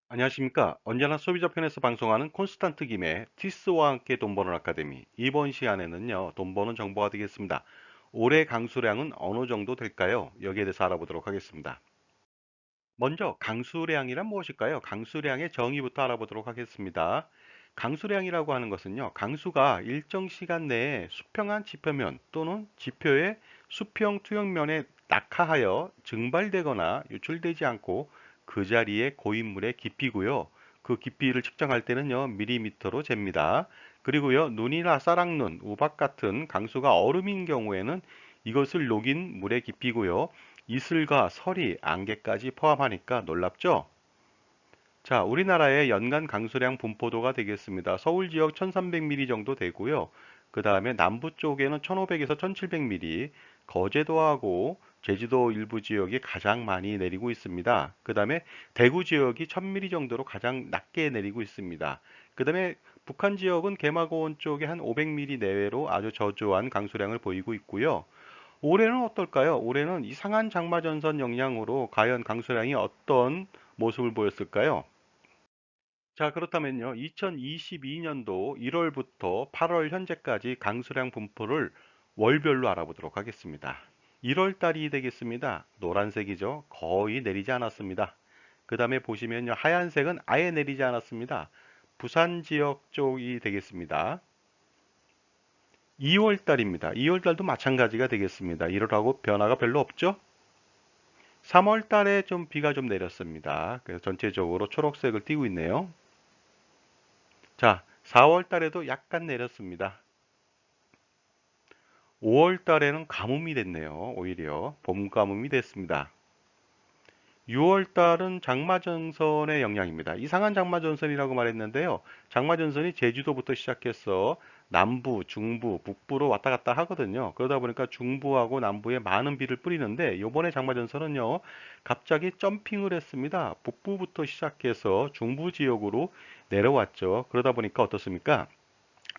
안녕하십니까. 언제나 소비자 편에서 방송하는 콘스탄트 김의 티스와 함께 돈 버는 아카데미. 이번 시간에는요, 돈 버는 정보가 되겠습니다. 올해 강수량은 어느 정도 될까요? 여기에 대해서 알아보도록 하겠습니다. 먼저 강수량이란 무엇일까요? 강수량의 정의부터 알아보도록 하겠습니다. 강수량이라고 하는 것은요, 강수가 일정 시간 내에 수평한 지표면 또는 지표의 수평 투영면에 낙하하여 증발되거나 유출되지 않고 그 자리에 고인 물의 깊이고요. 그 깊이를 측정할 때는요, 밀리미터로 잽니다. 그리고요, 눈이나 쌀국눈, 우박 같은 강수가 얼음인 경우에는 이것을 녹인 물의 깊이고요. 이슬과 서리, 안개까지 포함하니까 놀랍죠? 자, 우리나라의 연간 강수량 분포도가 되겠습니다. 서울 지역 1300mm 정도 되고요. 그 다음에 남부 쪽에는 1500에서 1700mm, 거제도하고 제주도 일부 지역이 가장 많이 내리고 있습니다. 그 다음에 대구 지역이 1000mm 정도로 가장 낮게 내리고 있습니다. 그 다음에 북한 지역은 개마고원 쪽에 한 500mm 내외로 아주 저조한 강수량을 보이고 있고요. 올해는 어떨까요? 올해는 이상한 장마전선 영향으로 과연 강수량이 어떤 모습을 보였을까요? 자, 그렇다면요. 2022년도 1월부터 8월 현재까지 강수량 분포를 월별로 알아보도록 하겠습니다. 1월 달이 되겠습니다. 노란색이죠. 거의 내리지 않았습니다. 그 다음에 보시면요. 하얀색은 아예 내리지 않았습니다. 부산 지역 쪽이 되겠습니다. 2월 달입니다. 2월 달도 마찬가지가 되겠습니다. 1월하고 변화가 별로 없죠? 3월 달에 좀 비가 좀 내렸습니다. 그래서 전체적으로 초록색을 띠고 있네요. 자, 4월 달에도 약간 내렸습니다. 5월 달에는 가뭄이 됐네요. 오히려 봄 가뭄이 됐습니다. 6월 달은 장마전선의 영향입니다. 이상한 장마전선이라고 말했는데요. 장마전선이 제주도부터 시작해서 남부, 중부, 북부로 왔다 갔다 하거든요. 그러다 보니까 중부하고 남부에 많은 비를 뿌리는데 이번에 장마전선은요. 갑자기 점핑을 했습니다. 북부부터 시작해서 중부 지역으로 내려왔죠. 그러다 보니까 어떻습니까?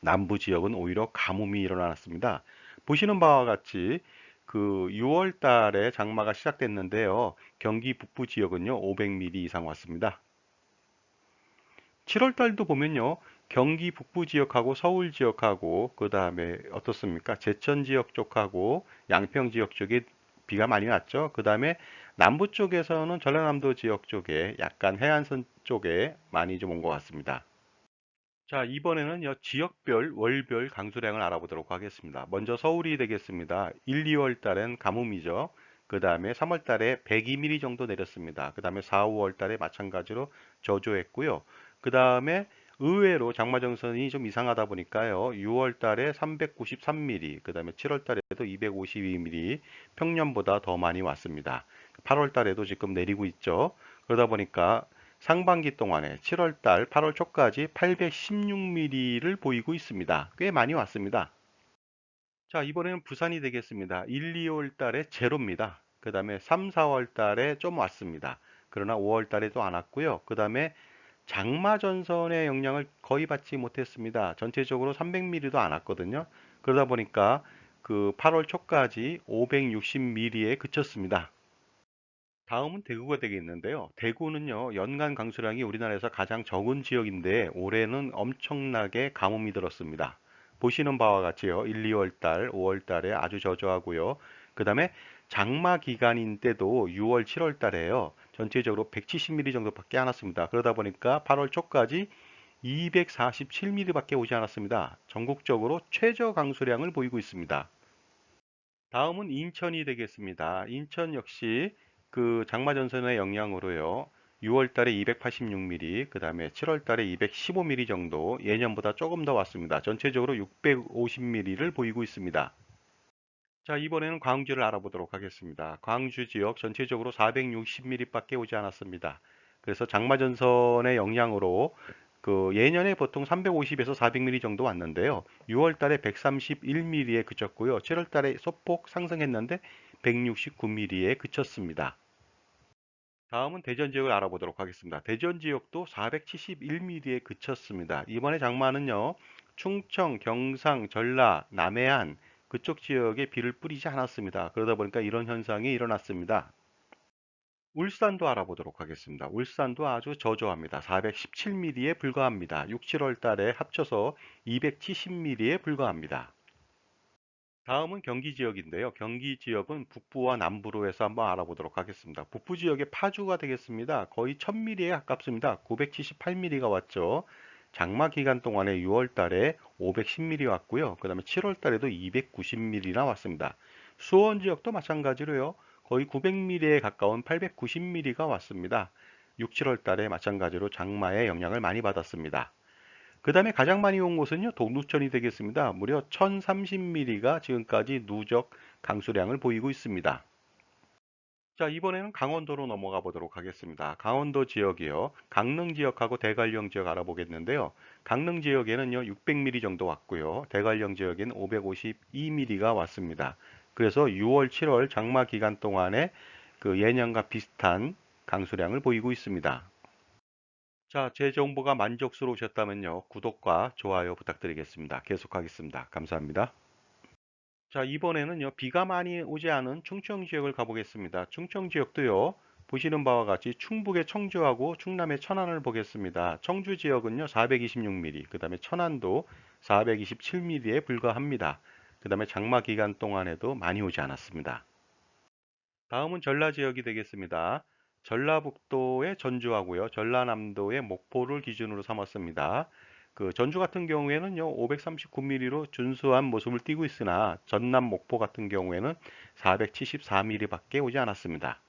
남부 지역은 오히려 가뭄이 일어났습니다. 보시는 바와 같이 그 6월 달에 장마가 시작됐는데요. 경기 북부 지역은요, 500mm 이상 왔습니다. 7월 달도 보면요, 경기 북부 지역하고 서울 지역하고 그 다음에 어떻습니까? 제천 지역 쪽하고 양평 지역 쪽에 비가 많이 왔죠. 그 다음에 남부 쪽에서는 전라남도 지역 쪽에 약간 해안선 쪽에 많이 좀 온 것 같습니다. 자, 이번에는요, 지역별, 월별 강수량을 알아보도록 하겠습니다. 먼저 서울이 되겠습니다. 1, 2월 달엔 가뭄이죠. 그 다음에 3월 달에 102mm 정도 내렸습니다. 그 다음에 4, 5월 달에 마찬가지로 저조했고요. 그 다음에 의외로 장마정선이 좀 이상하다 보니까요. 6월 달에 393mm, 그 다음에 7월 달에도 252mm, 평년보다 더 많이 왔습니다. 8월 달에도 지금 내리고 있죠. 그러다 보니까 상반기 동안에 7월 달, 8월 초까지 816mm를 보이고 있습니다. 꽤 많이 왔습니다. 자, 이번에는 부산이 되겠습니다. 1, 2월 달에 제로입니다. 그 다음에 3, 4월 달에 좀 왔습니다. 그러나 5월 달에도 안 왔고요. 그 다음에 장마 전선의 영향을 거의 받지 못했습니다. 전체적으로 300mm도 안 왔거든요. 그러다 보니까 그 8월 초까지 560mm에 그쳤습니다. 다음은 대구가 되겠는데요. 대구는요, 연간 강수량이 우리나라에서 가장 적은 지역인데 올해는 엄청나게 가뭄이 들었습니다. 보시는 바와 같이요. 1, 2월 달, 5월 달에 아주 저조하고요. 그 다음에 장마 기간인 때도 6월, 7월 달에요. 전체적으로 170mm 정도밖에 안 왔습니다. 그러다 보니까 8월 초까지 247mm밖에 오지 않았습니다. 전국적으로 최저 강수량을 보이고 있습니다. 다음은 인천이 되겠습니다. 인천 역시 그 장마전선의 영향으로요. 6월 달에 286mm, 그 다음에 7월 달에 215mm 정도 예년보다 조금 더 왔습니다. 전체적으로 650mm를 보이고 있습니다. 자, 이번에는 광주를 알아보도록 하겠습니다. 광주 지역 전체적으로 460mm밖에 오지 않았습니다. 그래서 장마전선의 영향으로 그 예년에 보통 350에서 400mm 정도 왔는데요. 6월 달에 131mm에 그쳤고요. 7월 달에 소폭 상승했는데 169mm에 그쳤습니다. 다음은 대전 지역을 알아보도록 하겠습니다. 대전 지역도 471mm에 그쳤습니다. 이번에 장마는요, 충청, 경상, 전라, 남해안 그쪽 지역에 비를 뿌리지 않았습니다. 그러다 보니까 이런 현상이 일어났습니다. 울산도 알아보도록 하겠습니다. 울산도 아주 저조합니다. 417mm에 불과합니다. 6, 7월 달에 합쳐서 270mm에 불과합니다. 다음은 경기 지역인데요. 경기 지역은 북부와 남부로 해서 한번 알아보도록 하겠습니다. 북부 지역의 파주가 되겠습니다. 거의 1000mm에 가깝습니다. 978mm가 왔죠. 장마 기간 동안에 6월 달에 510mm 왔고요. 그 다음에 7월 달에도 290mm나 왔습니다. 수원 지역도 마찬가지로요. 거의 900mm에 가까운 890mm가 왔습니다. 6, 7월 달에 마찬가지로 장마의 영향을 많이 받았습니다. 그 다음에 가장 많이 온 곳은요, 동두천이 되겠습니다. 무려 1030mm가 지금까지 누적 강수량을 보이고 있습니다. 자, 이번에는 강원도로 넘어가 보도록 하겠습니다. 강원도 지역이요. 강릉 지역하고 대관령 지역 알아보겠는데요. 강릉 지역에는요, 600mm 정도 왔고요. 대관령 지역에는 552mm가 왔습니다. 그래서 6월, 7월 장마 기간 동안에 그 예년과 비슷한 강수량을 보이고 있습니다. 자, 제 정보가 만족스러우셨다면요. 구독과 좋아요 부탁드리겠습니다. 계속하겠습니다. 감사합니다. 자, 이번에는요. 비가 많이 오지 않은 충청 지역을 가보겠습니다. 충청 지역도요. 보시는 바와 같이 충북의 청주하고 충남의 천안을 보겠습니다. 청주 지역은요. 426mm, 그 다음에 천안도 427mm에 불과합니다. 그 다음에 장마 기간 동안에도 많이 오지 않았습니다. 다음은 전라 지역이 되겠습니다. 전라북도의 전주하고요. 전라남도의 목포를 기준으로 삼았습니다. 그 전주 같은 경우에는요. 539mm로 준수한 모습을 띠고 있으나 전남 목포 같은 경우에는 474mm밖에 오지 않았습니다.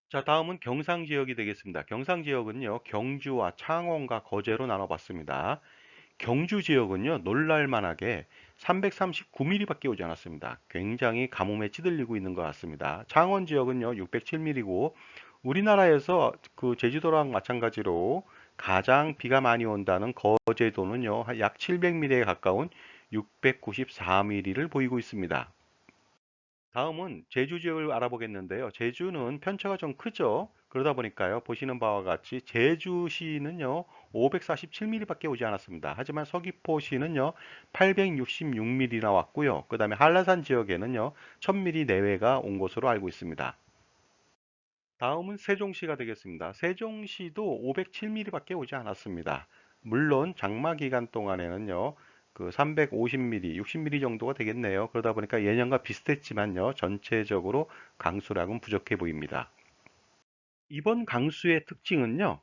자, 다음은 경상 지역이 되겠습니다. 경상 지역은요. 경주와 창원과 거제로 나눠봤습니다. 경주 지역은요, 놀랄만하게 339mm밖에 오지 않았습니다. 굉장히 가뭄에 찌들리고 있는 것 같습니다. 창원 지역은요, 607mm고 우리나라에서 그 제주도랑 마찬가지로 가장 비가 많이 온다는 거제도는요, 약 700mm에 가까운 694mm를 보이고 있습니다. 다음은 제주 지역을 알아보겠는데요. 제주는 편차가 좀 크죠. 그러다 보니까요. 보시는 바와 같이 제주시는요. 547mm밖에 오지 않았습니다. 하지만 서귀포시는요. 866mm 나왔고요. 그 다음에 한라산 지역에는요. 1000mm 내외가 온 것으로 알고 있습니다. 다음은 세종시가 되겠습니다. 세종시도 507mm밖에 오지 않았습니다. 물론 장마 기간 동안에는요. 그 350mm, 60mm 정도가 되겠네요. 그러다 보니까 예년과 비슷했지만요. 전체적으로 강수량은 부족해 보입니다. 이번 강수의 특징은요.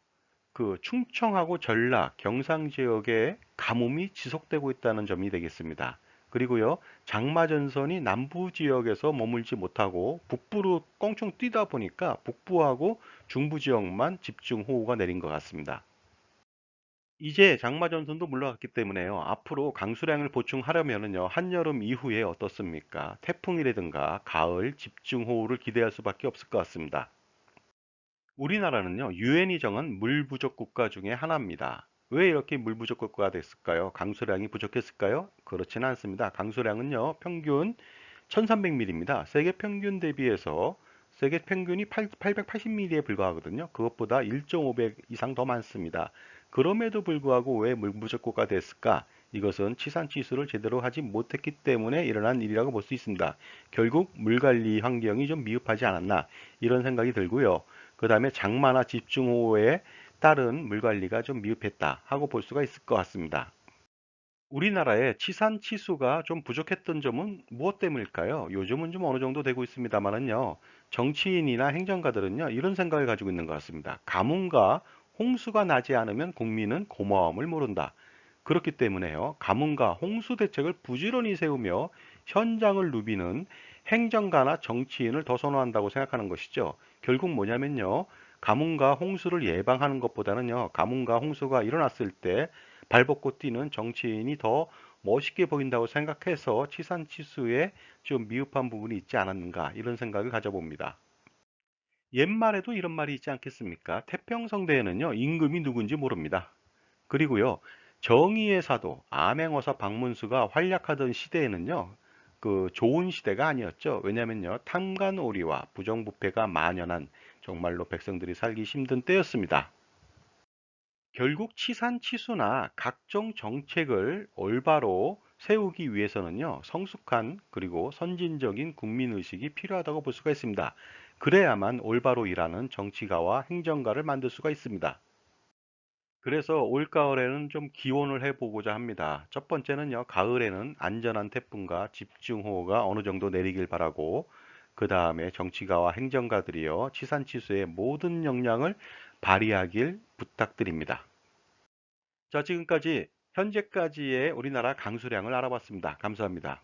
그 충청하고 전라, 경상 지역에 가뭄이 지속되고 있다는 점이 되겠습니다. 그리고요, 장마 전선이 남부 지역에서 머물지 못하고 북부로 껑충 뛰다 보니까 북부하고 중부 지역만 집중 호우가 내린 것 같습니다. 이제 장마 전선도 물러갔기 때문에요. 앞으로 강수량을 보충하려면은요, 한여름 이후에 어떻습니까? 태풍이라든가 가을 집중 호우를 기대할 수밖에 없을 것 같습니다. 우리나라는요, 유엔이 정한 물 부족 국가 중에 하나입니다. 왜 이렇게 물 부족 국가가 됐을까요? 강수량이 부족했을까요? 그렇지는 않습니다. 강수량은요, 평균 1300mm입니다. 세계 평균 대비해서 세계 평균이 880mm에 불과하거든요. 그것보다 1.5배 이상 더 많습니다. 그럼에도 불구하고 왜 물 부족 국가가 됐을까? 이것은 치산 치수를 제대로 하지 못했기 때문에 일어난 일이라고 볼 수 있습니다. 결국 물 관리 환경이 좀 미흡하지 않았나 이런 생각이 들고요. 그 다음에 장마나 집중호우에 따른 물 관리가 좀 미흡했다 하고 볼 수가 있을 것 같습니다. 우리나라의 치산 치수가 좀 부족했던 점은 무엇 때문일까요? 요즘은 좀 어느 정도 되고 있습니다만은요. 정치인이나 행정가들은요. 이런 생각을 가지고 있는 것 같습니다. 가뭄과 홍수가 나지 않으면 국민은 고마움을 모른다. 그렇기 때문에요. 가뭄과 홍수 대책을 부지런히 세우며 현장을 누비는 행정가나 정치인을 더 선호한다고 생각하는 것이죠. 결국 뭐냐면요. 가뭄과 홍수를 예방하는 것보다는요. 가뭄과 홍수가 일어났을 때 발벗고 뛰는 정치인이 더 멋있게 보인다고 생각해서 치산치수에 좀 미흡한 부분이 있지 않았는가 이런 생각을 가져봅니다. 옛말에도 이런 말이 있지 않겠습니까? 태평성대에는요 임금이 누군지 모릅니다. 그리고요 정의의 사도 암행어사 박문수가 활약하던 시대에는요 그 좋은 시대가 아니었죠. 왜냐면요 탐관오리와 부정부패가 만연한 정말로 백성들이 살기 힘든 때였습니다. 결국 치산치수나 각종 정책을 올바로 세우기 위해서는요, 성숙한 그리고 선진적인 국민의식이 필요하다고 볼 수가 있습니다. 그래야만 올바로 일하는 정치가와 행정가를 만들 수가 있습니다. 그래서 올가을에는 좀 기원을 해보고자 합니다. 첫 번째는요, 가을에는 안전한 태풍과 집중호우가 어느 정도 내리길 바라고, 그 다음에 정치가와 행정가들이요, 치산치수의 모든 역량을 발휘하길 부탁드립니다. 자, 지금까지 현재까지의 우리나라 강수량을 알아봤습니다. 감사합니다.